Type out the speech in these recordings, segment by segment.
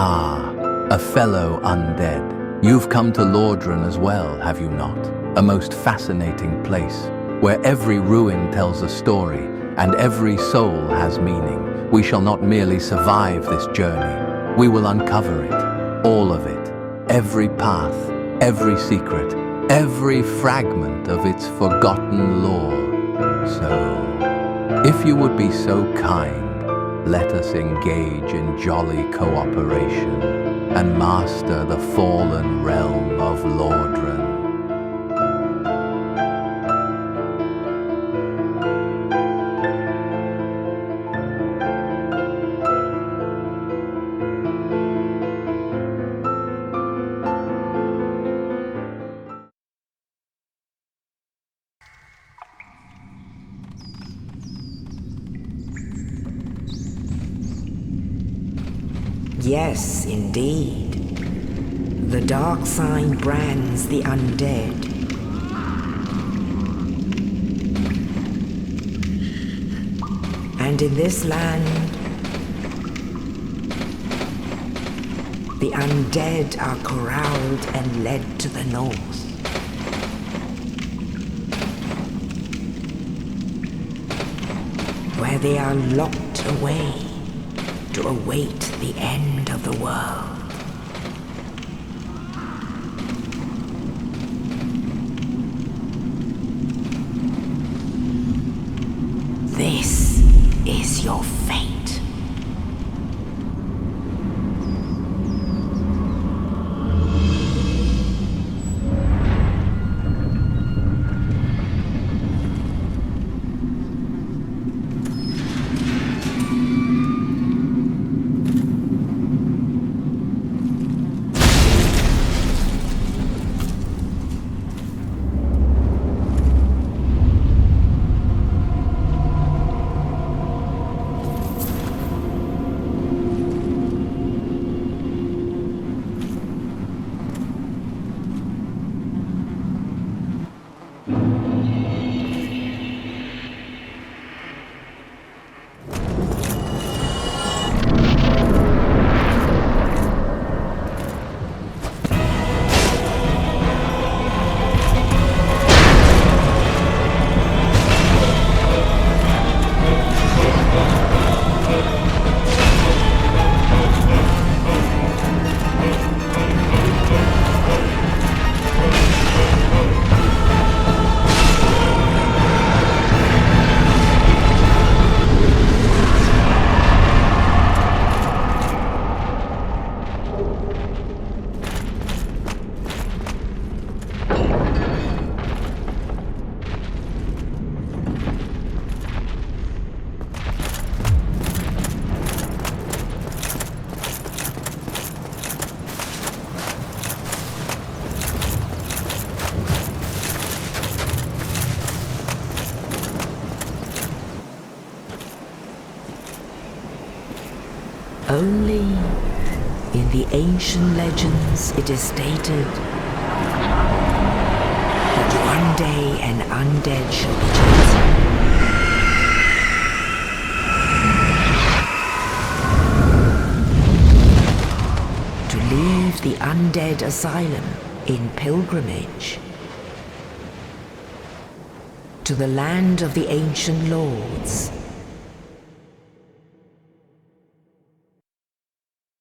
A fellow undead. You've come to Lordran as well, have you not? A most fascinating place, where every ruin tells a story, and every soul has meaning. We shall not merely survive this journey. We will uncover it, all of it, every path, every secret, every fragment of its forgotten lore. So, if you would be so kind, let us engage in jolly cooperation and master the fallen realm of Lordran. Yes, indeed. The dark sign brands the undead. And in this land, the undead are corralled and led to the north. Where they are locked away to await the end of the world. This is your fate. Only in the ancient legends it is stated that one day an undead shall be chosen to leave the undead asylum in pilgrimage to the land of the ancient lords.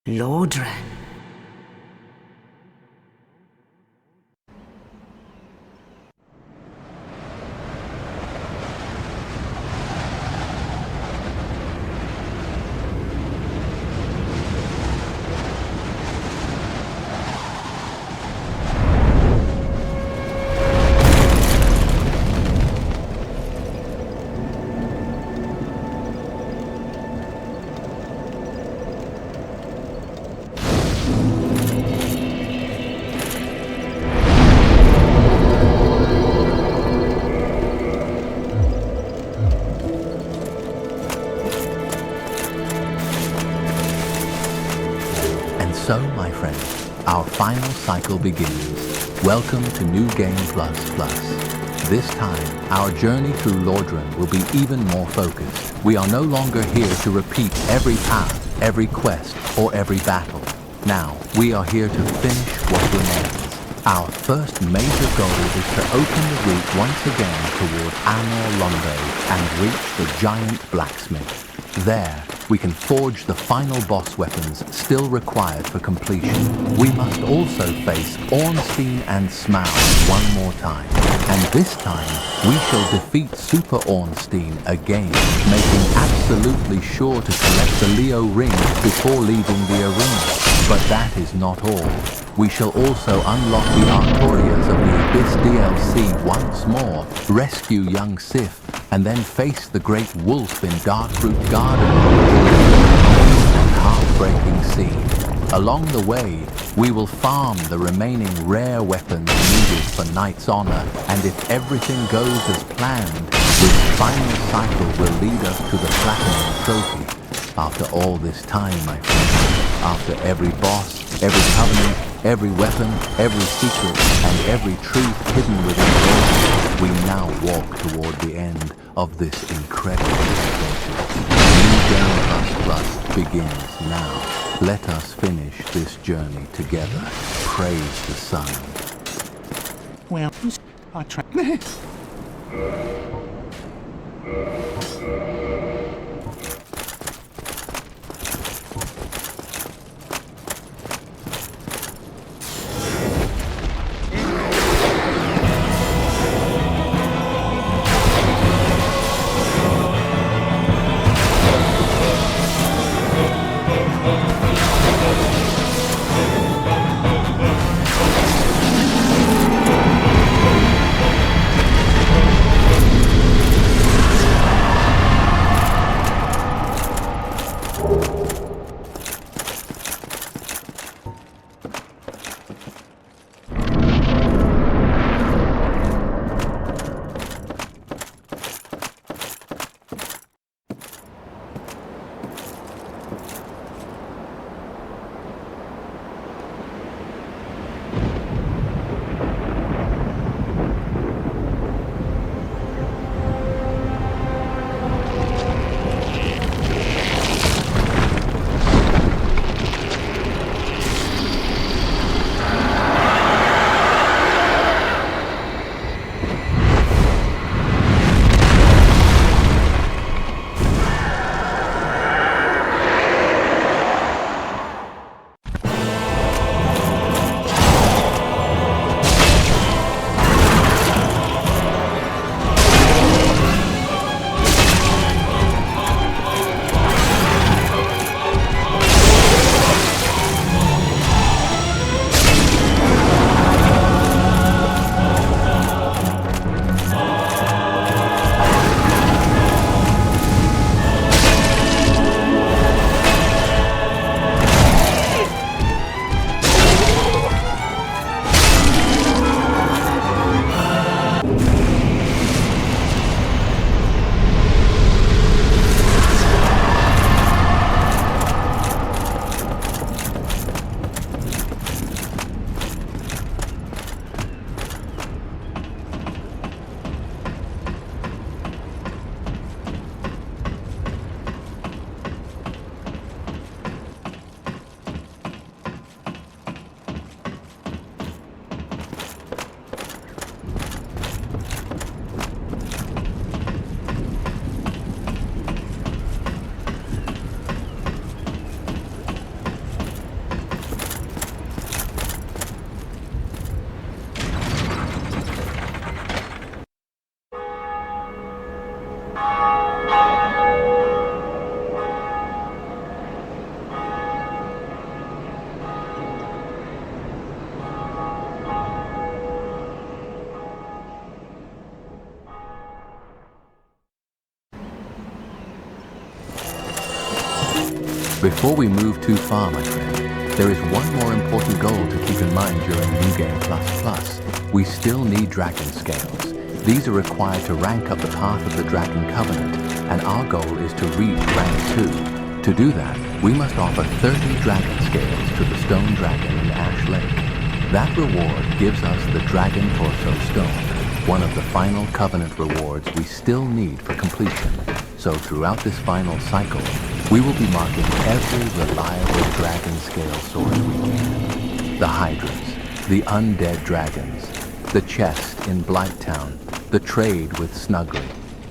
Lordran. So, my friends, our final cycle begins. Welcome to New Game Plus Plus. This time, our journey through Lordran will be even more focused. We are no longer here to repeat every path, every quest, or every battle. Now, we are here to finish what remains. Our first major goal is to open the route once again toward Anor Londo and reach the giant blacksmith. There, we can forge the final boss weapons still required for completion. We must also face Ornstein and Smough one more time. And this time, we shall defeat Super Ornstein again, making absolutely sure to collect the Leo ring before leaving the arena. But that is not all. We shall also unlock the Artorias of the Abyss DLC once more, rescue young Sif, and then face the great wolf in Darkroot Garden and heartbreaking scene. Along the way, we will farm the remaining rare weapons needed for Knight's Honor, and if everything goes as planned, this final cycle will lead us to the Platinum Trophy. After all this time, my friend, after every boss, every covenant, every weapon, every secret, and every truth hidden within it, we now walk toward the end of this incredible adventure. New Game begins now. Let us finish this journey together. Praise the sun. Well, I try. Before we move too far, my friend, there is one more important goal to keep in mind during New Game Plus. We still need dragon scales. These are required to rank up the path of the Dragon Covenant, and our goal is to reach rank 2. To do that, we must offer 30 dragon scales to the Stone Dragon in Ash Lake. That reward gives us the Dragon Torso Stone, one of the final Covenant rewards we still need for completion. So throughout this final cycle, We will be marking every reliable dragon scale source we can. The hydras, the undead dragons, the chest in Blighttown, the trade with Snuggly,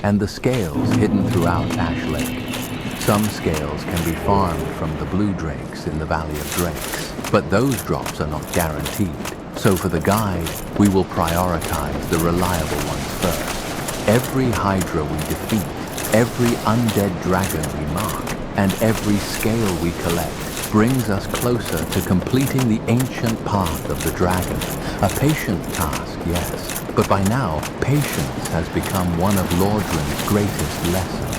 and the scales hidden throughout Ash Lake. Some scales can be farmed from the blue drakes in the Valley of Drakes, but those drops are not guaranteed. So for the guide, we will prioritize the reliable ones first. Every hydra we defeat, every undead dragon we mark, and every scale we collect brings us closer to completing the ancient path of the dragon. A patient task, yes, but by now, patience has become one of Lordran's greatest lessons.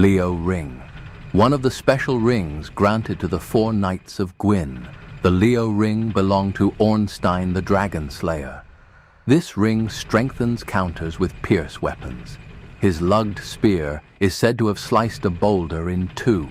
Leo Ring, one of the special rings granted to the 4 Knights of Gwyn. The Leo Ring belonged to Ornstein the Dragon Slayer. This ring strengthens counters with pierce weapons. His lugged spear is said to have sliced a boulder in 2.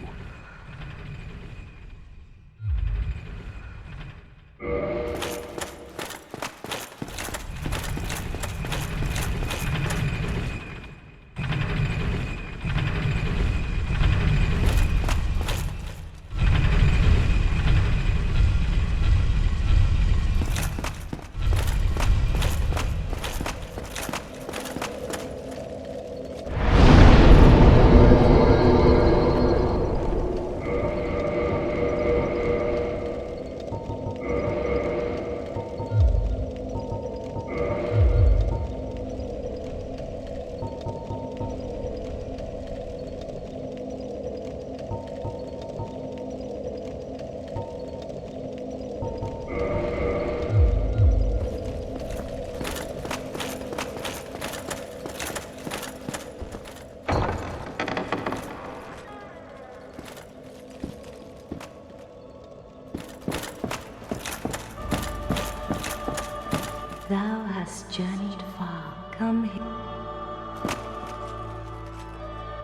come here.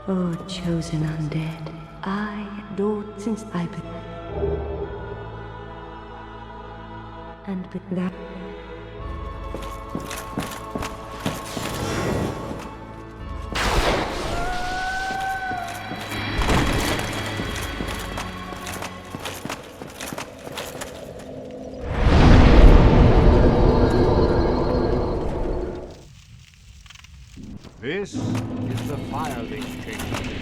Oh, chosen undead, I adored since I and with that This is the filing chamber.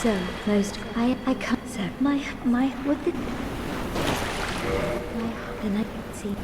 So, most I can't so my what the my can I see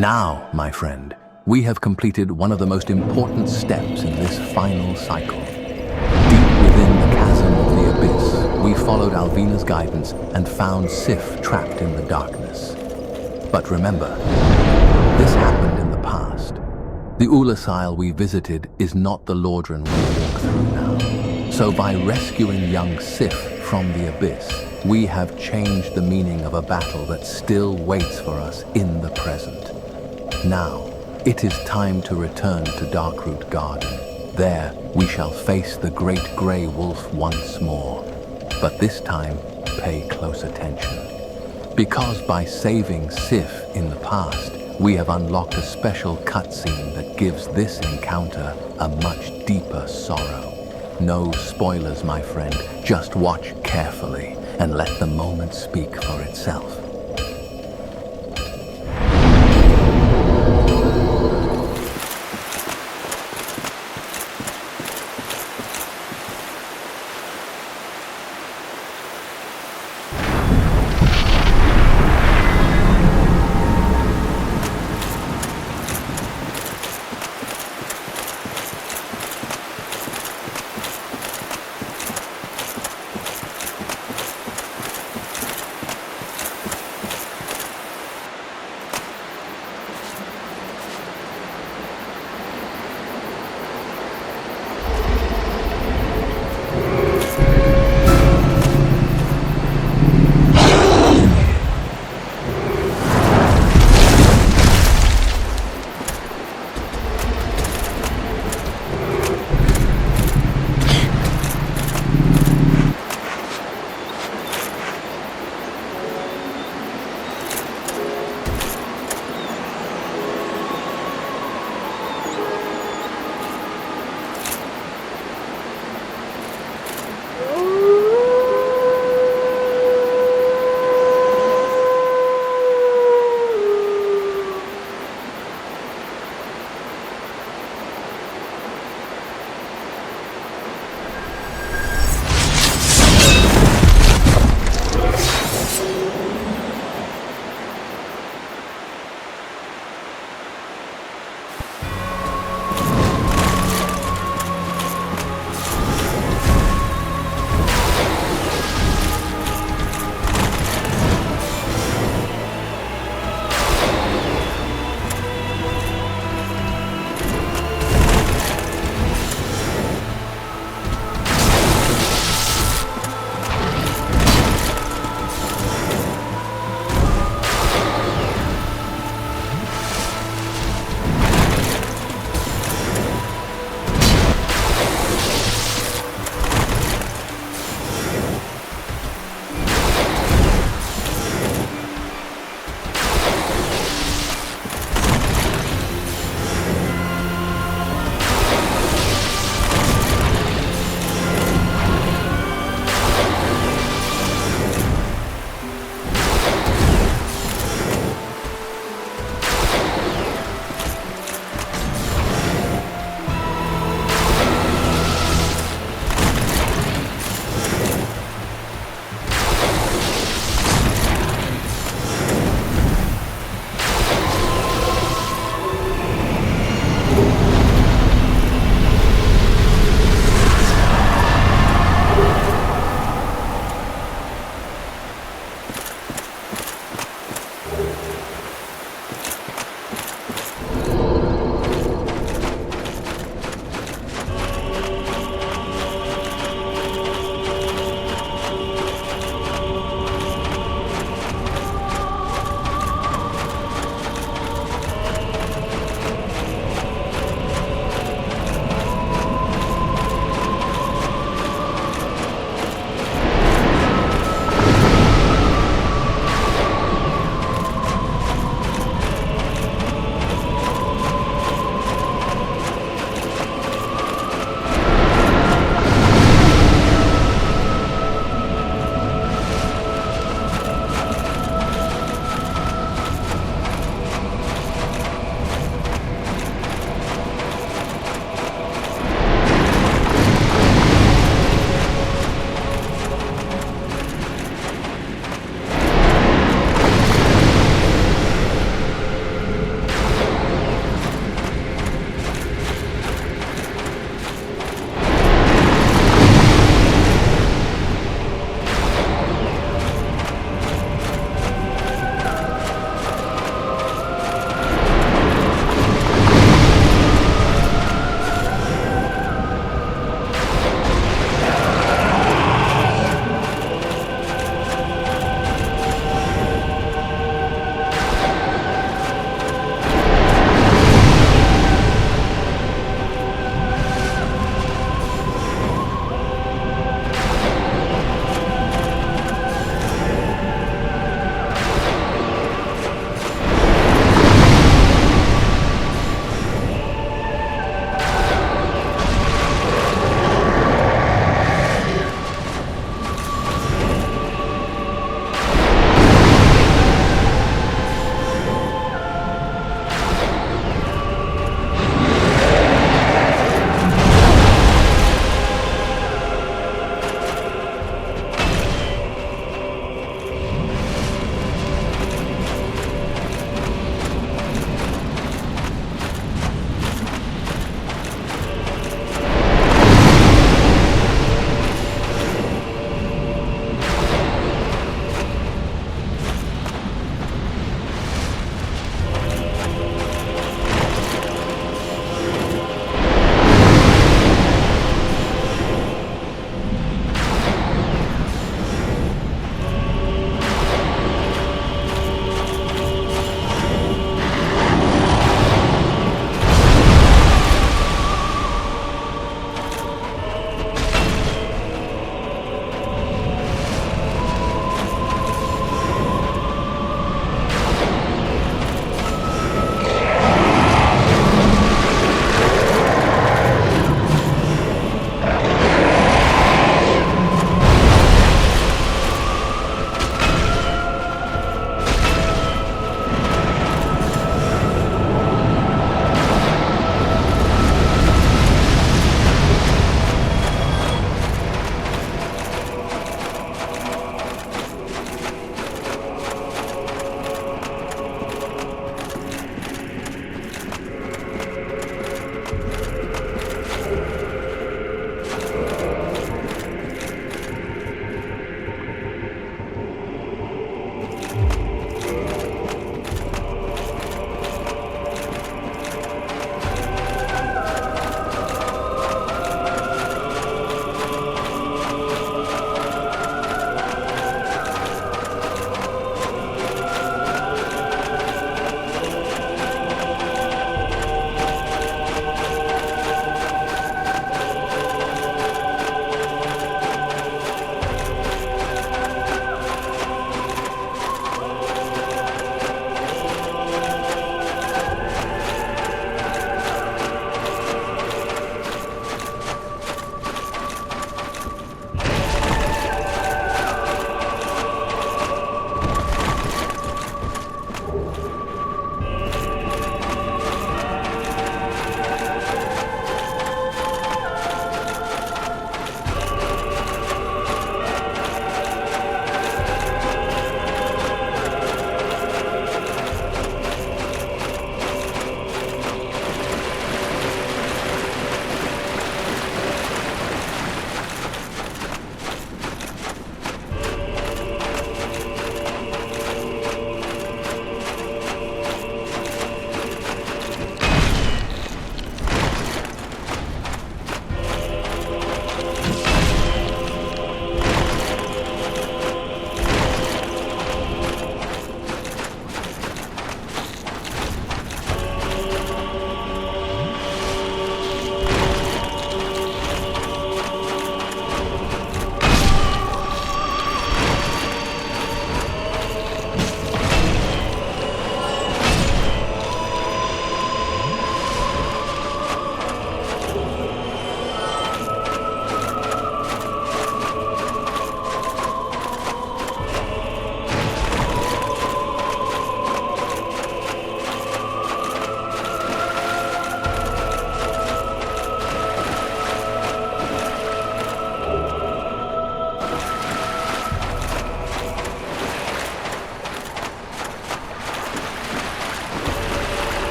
Now, my friend, we have completed one of the most important steps in this final cycle. Deep within the chasm of the abyss, we followed Alvina's guidance and found Sif trapped in the darkness. But remember, this happened in the past. The Ulasile we visited is not the Lordran we walk through now. So by rescuing young Sif from the abyss, we have changed the meaning of a battle that still waits for us in the present. Now, it is time to return to Darkroot Garden. There, we shall face the great grey wolf once more. But this time, pay close attention. Because by saving Sif in the past, we have unlocked a special cutscene that gives this encounter a much deeper sorrow. No spoilers, my friend. Just watch carefully and let the moment speak for itself.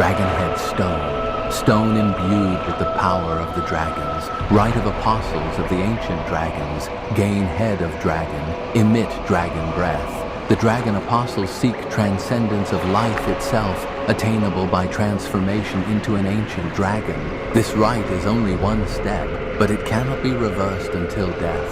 Dragonhead Stone, stone imbued with the power of the dragons, right of apostles of the ancient dragons, gain head of dragon, emit dragon breath. The dragon apostles seek transcendence of life itself, attainable by transformation into an ancient dragon. This rite is only one step, but it cannot be reversed until death.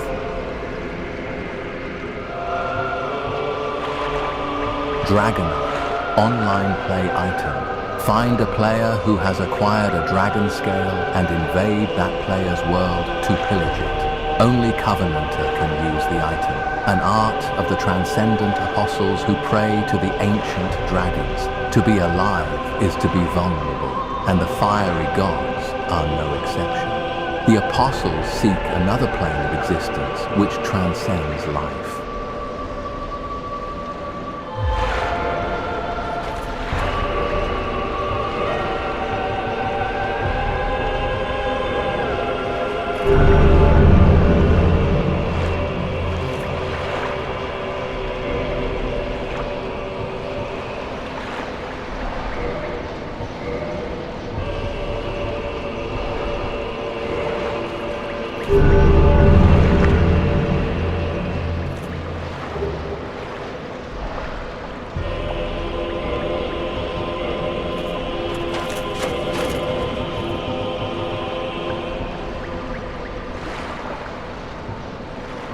Dragonite, online play item. Find a player who has acquired a dragon scale and invade that player's world to pillage it. Only Covenanter can use the item, an art of the transcendent apostles who pray to the ancient dragons. To be alive is to be vulnerable, and the fiery gods are no exception. The apostles seek another plane of existence which transcends life.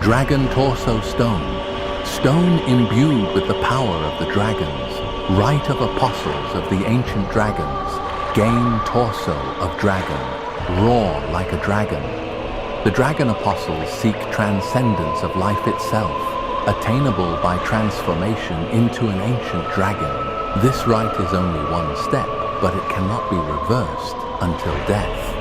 Dragon Torso Stone, stone imbued with the power of the dragons, right of apostles of the ancient dragons, gain torso of dragon, roar like a dragon. The dragon apostles seek transcendence of life itself, attainable by transformation into an ancient dragon. This rite is only one step, but it cannot be reversed until death.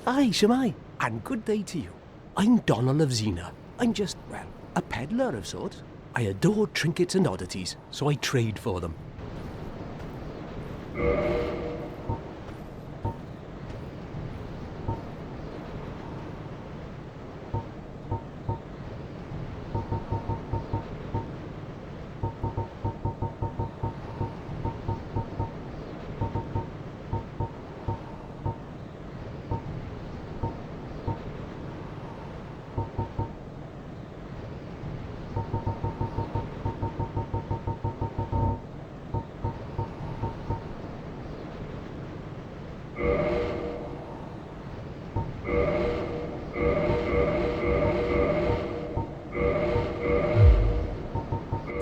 Aye, Shemai, and good day to you. I'm Donald of Xena. I'm just, well, a peddler of sorts. I adore trinkets and oddities, so I trade for them.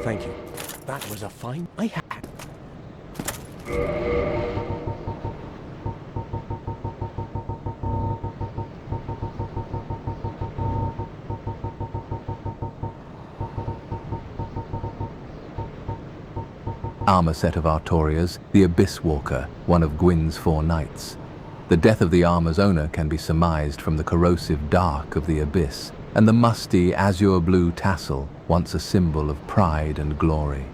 Thank you. That was a fine I had. Armor set of Artorias, the Abyss Walker, one of Gwyn's 4 knights. The death of the armor's owner can be surmised from the corrosive dark of the abyss, and the musty azure blue tassel, once a symbol of pride and glory.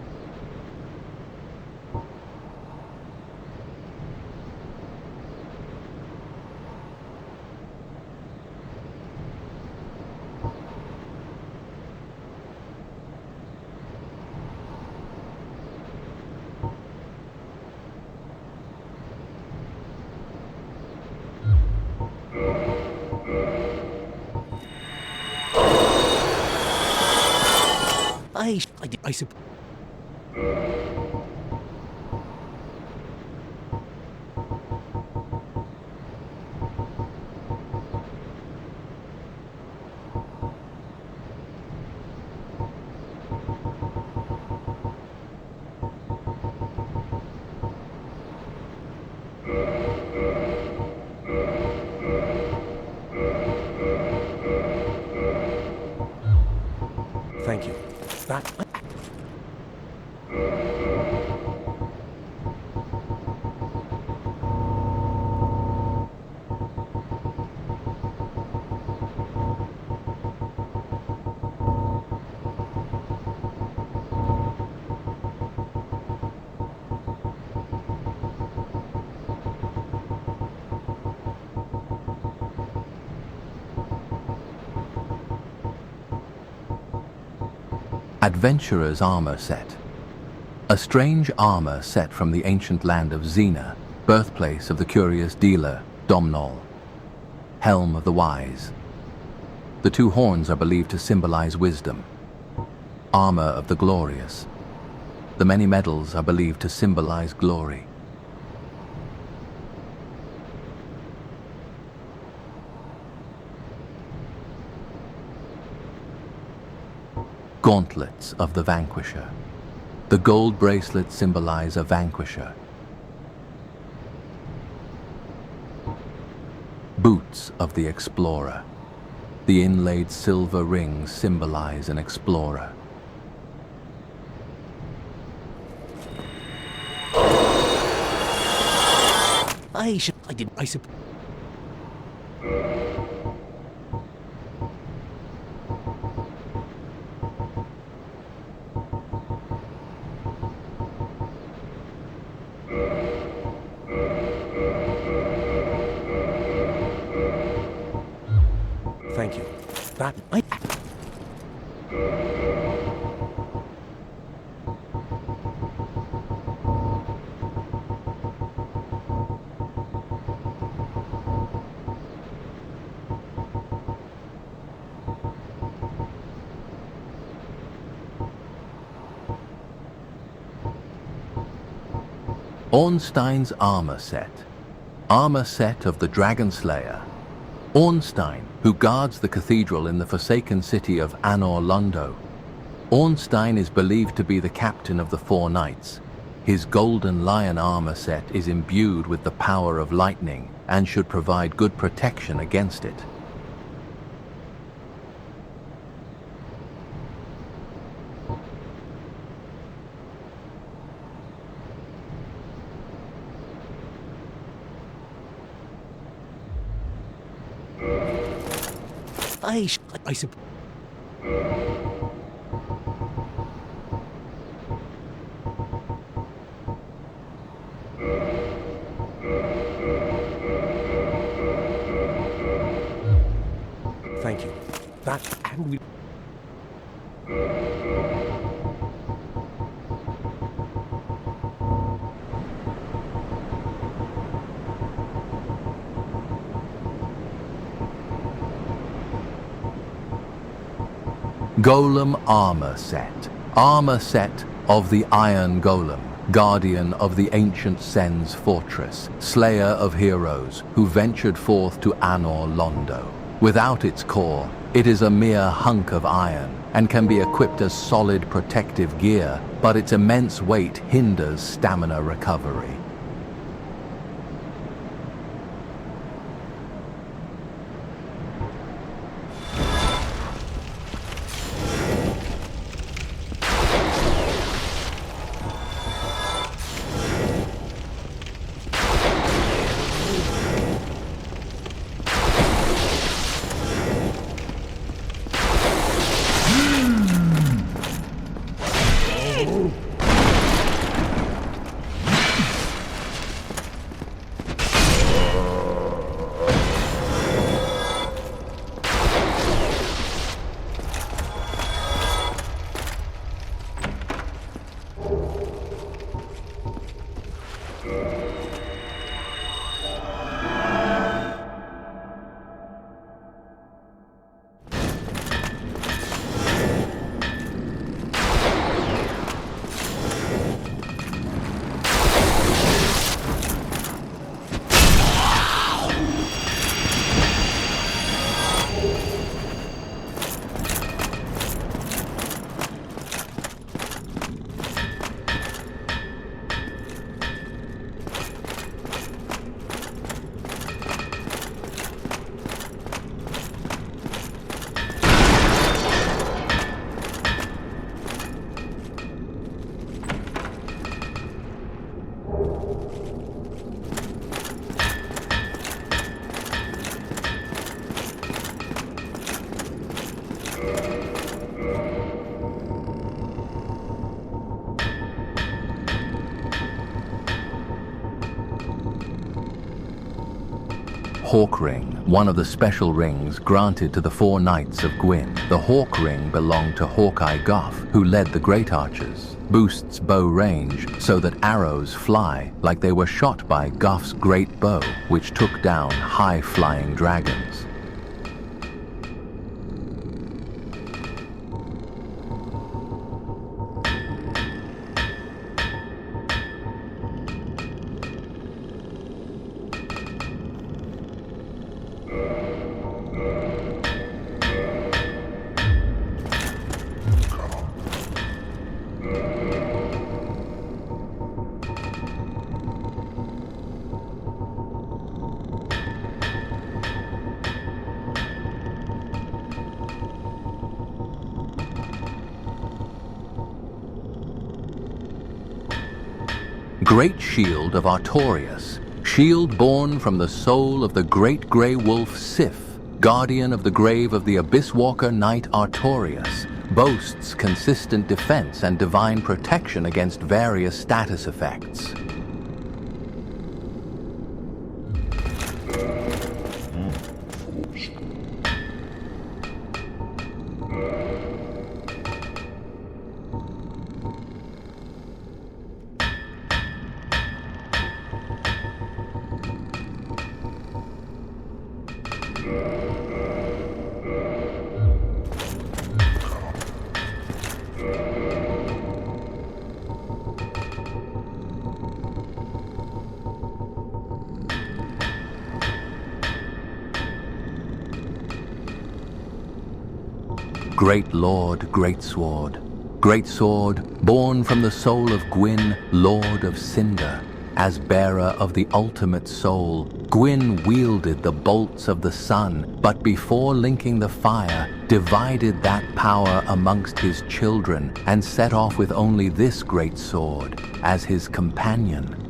I suppose. Thank you. That. Adventurer's Armor Set. A strange armor set from the ancient land of Xena, birthplace of the curious dealer, Domhnall. Helm of the Wise. The 2 horns are believed to symbolize wisdom. Armor of the Glorious. The many medals are believed to symbolize glory. Gauntlets of the Vanquisher. The gold bracelets symbolize a Vanquisher. Boots of the Explorer. The inlaid silver rings symbolize an explorer. I suppose. Thank you. That I. Ornstein's Armor Set. Armor set of the Dragon Slayer. Ornstein, who guards the cathedral in the forsaken city of Anor Londo. Ornstein is believed to be the captain of the 4 knights. His golden lion armor set is imbued with the power of lightning and should provide good protection against it. I suppose. Thank you. That and we. Golem Armor Set. Armor set of the Iron Golem, guardian of the ancient Sen's fortress, slayer of heroes, who ventured forth to Anor Londo. Without its core, it is a mere hunk of iron and can be equipped as solid protective gear, but its immense weight hinders stamina recovery. Hawk Ring, one of the special rings granted to the 4 Knights of Gwyn. The Hawk Ring belonged to Hawkeye Goff, who led the Great Archers. Boosts bow range so that arrows fly like they were shot by Goff's great bow, which took down high-flying dragons. Great Shield of Artorias, shield born from the soul of the great grey wolf Sif, guardian of the grave of the Abyss Walker Knight Artorias, boasts consistent defense and divine protection against various status effects. Great Lord Greatsword, Greatsword, born from the soul of Gwyn, Lord of Cinder. As bearer of the ultimate soul, Gwyn wielded the bolts of the sun, but before linking the fire, divided that power amongst his children and set off with only this great sword as his companion.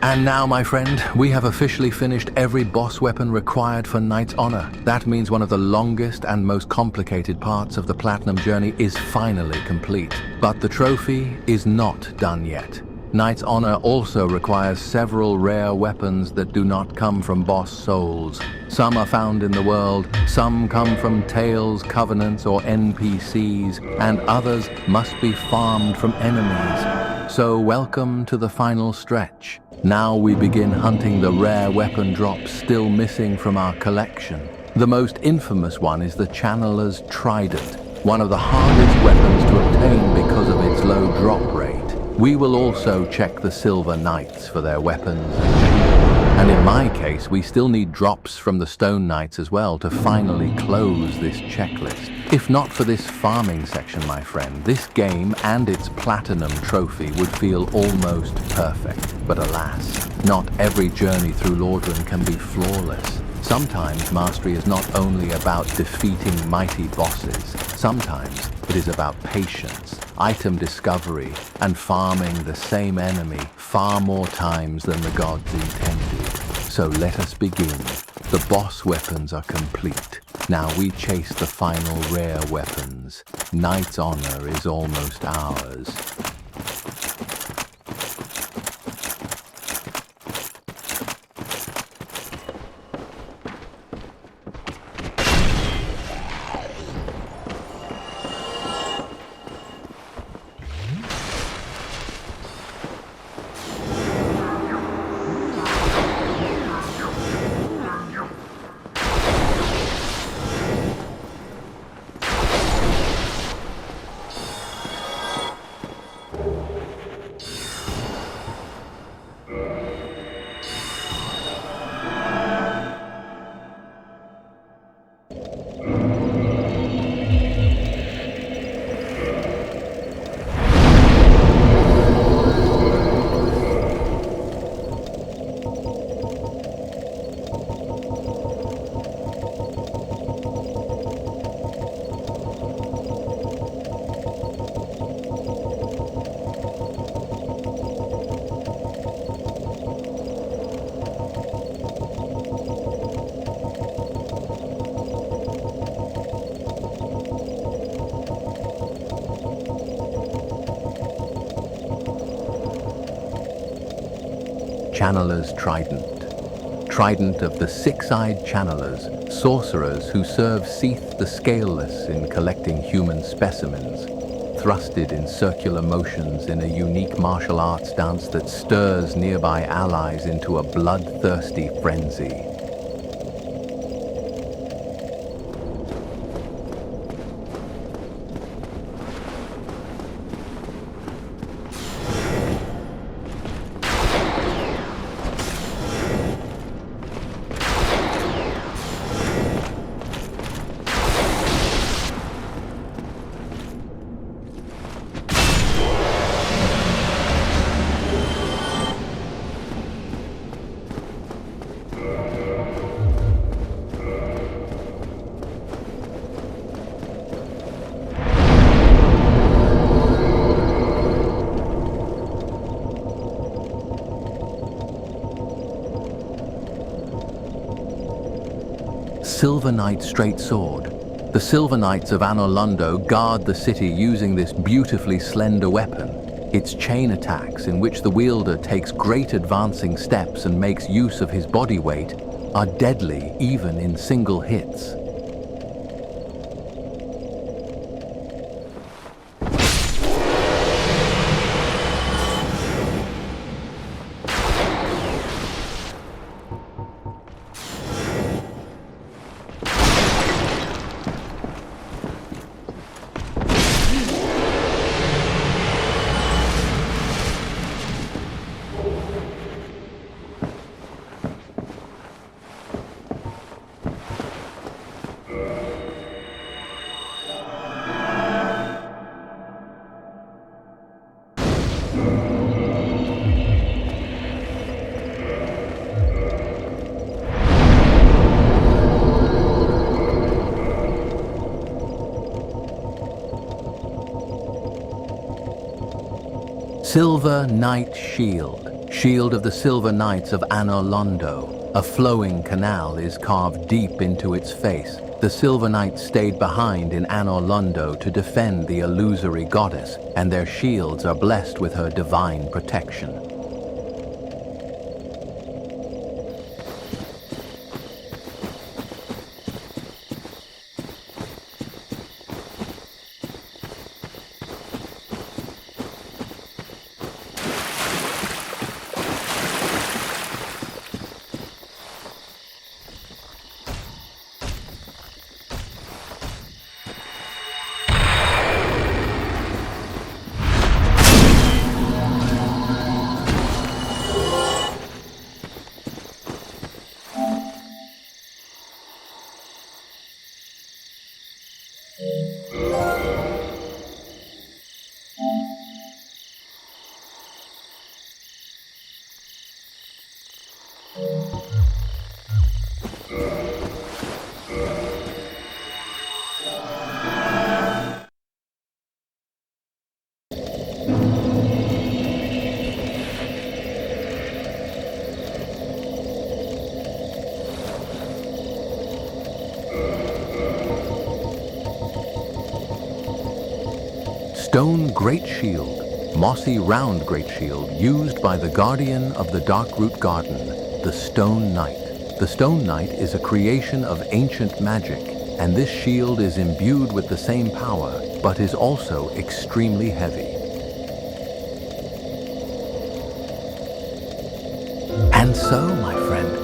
And now, my friend, we have officially finished every boss weapon required for Knight's Honor. That means one of the longest and most complicated parts of the Platinum journey is finally complete. But the trophy is not done yet. Knight's Honor also requires several rare weapons that do not come from boss souls. Some are found in the world, some come from Tales, Covenants, or NPCs, and others must be farmed from enemies. So welcome to the final stretch. Now we begin hunting the rare weapon drops still missing from our collection. The most infamous one is the Channeler's Trident, one of the hardest weapons to obtain because of its low drop rate. We will also check the Silver Knights for their weapons. And in my case, we still need drops from the Stone Knights as well to finally close this checklist. If not for this farming section, my friend, this game and its Platinum trophy would feel almost perfect. But alas, not every journey through Lordran can be flawless. Sometimes mastery is not only about defeating mighty bosses. Sometimes it is about patience, item discovery, and farming the same enemy far more times than the gods intended. So let us begin. The boss weapons are complete. Now we chase the final rare weapons. Knight's Honor is almost ours. Channeler's Trident. Trident of the six-eyed channelers, sorcerers who serve Sith the Scaleless in collecting human specimens, thrusted in circular motions in a unique martial arts dance that stirs nearby allies into a bloodthirsty frenzy. Silver Knight Straight Sword. The Silver Knights of Anor Londo guard the city using this beautifully slender weapon. Its chain attacks, in which the wielder takes great advancing steps and makes use of his body weight, are deadly even in single hits. Silver Knight Shield, shield of the Silver Knights of Anor Londo. A flowing canal is carved deep into its face. The Silver Knights stayed behind in Anor Londo to defend the illusory goddess, and their shields are blessed with her divine protection. Stone Greatshield, mossy round Greatshield used by the guardian of the Darkroot Garden, the Stone Knight. The Stone Knight is a creation of ancient magic, and this shield is imbued with the same power, but is also extremely heavy. And so, my friend,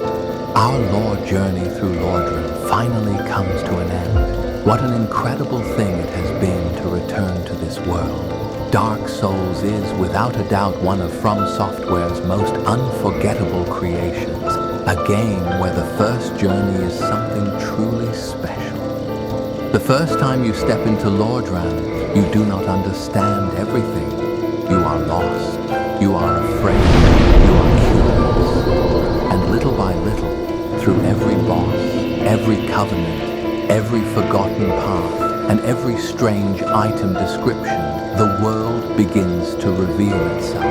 our lore journey through Lordran finally comes to an end. What an incredible thing it has been to return to this world. Dark Souls is, without a doubt, one of From Software's most unforgettable creations. A game where the first journey is something truly special. The first time you step into Lordran, you do not understand everything. You are lost. You are afraid. You are curious. And little by little, through every boss, every covenant, every forgotten path, and every strange item description, the world begins to reveal itself.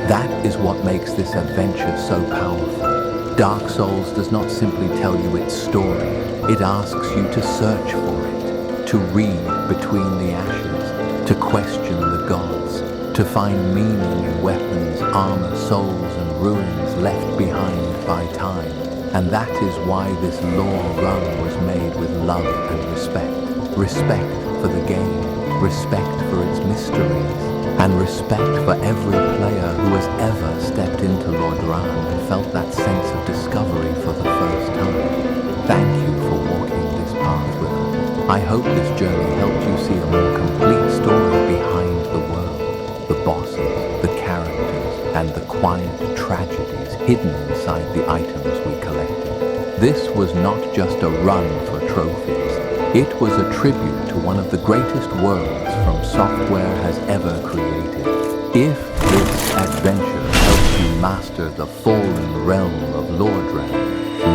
That is what makes this adventure so powerful. Dark Souls does not simply tell you its story. It asks you to search for it, to read between the ashes, to question the gods, to find meaning in weapons, armor, souls, and ruins left behind by time. And that is why this lore run was made with love and respect. Respect for the game, respect for its mysteries, and respect for every player who has ever stepped into Lordran and felt that sense of discovery for the first time. Thank you for walking this path with us. I hope this journey helped you see a more complete story behind the world, the bosses, the characters, and the quiet tragedies hidden inside the items we collected. This was not just a run for trophies. It was a tribute to one of the greatest worlds from software has ever created. If this adventure helps you master the fallen realm of Lordran,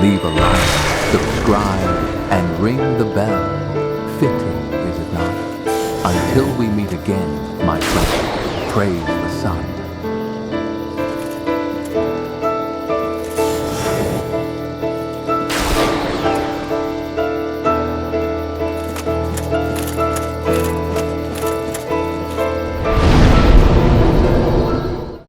leave a like, subscribe, and ring the bell. Fitting, is it not? Until we meet again, my friend, praise the sun.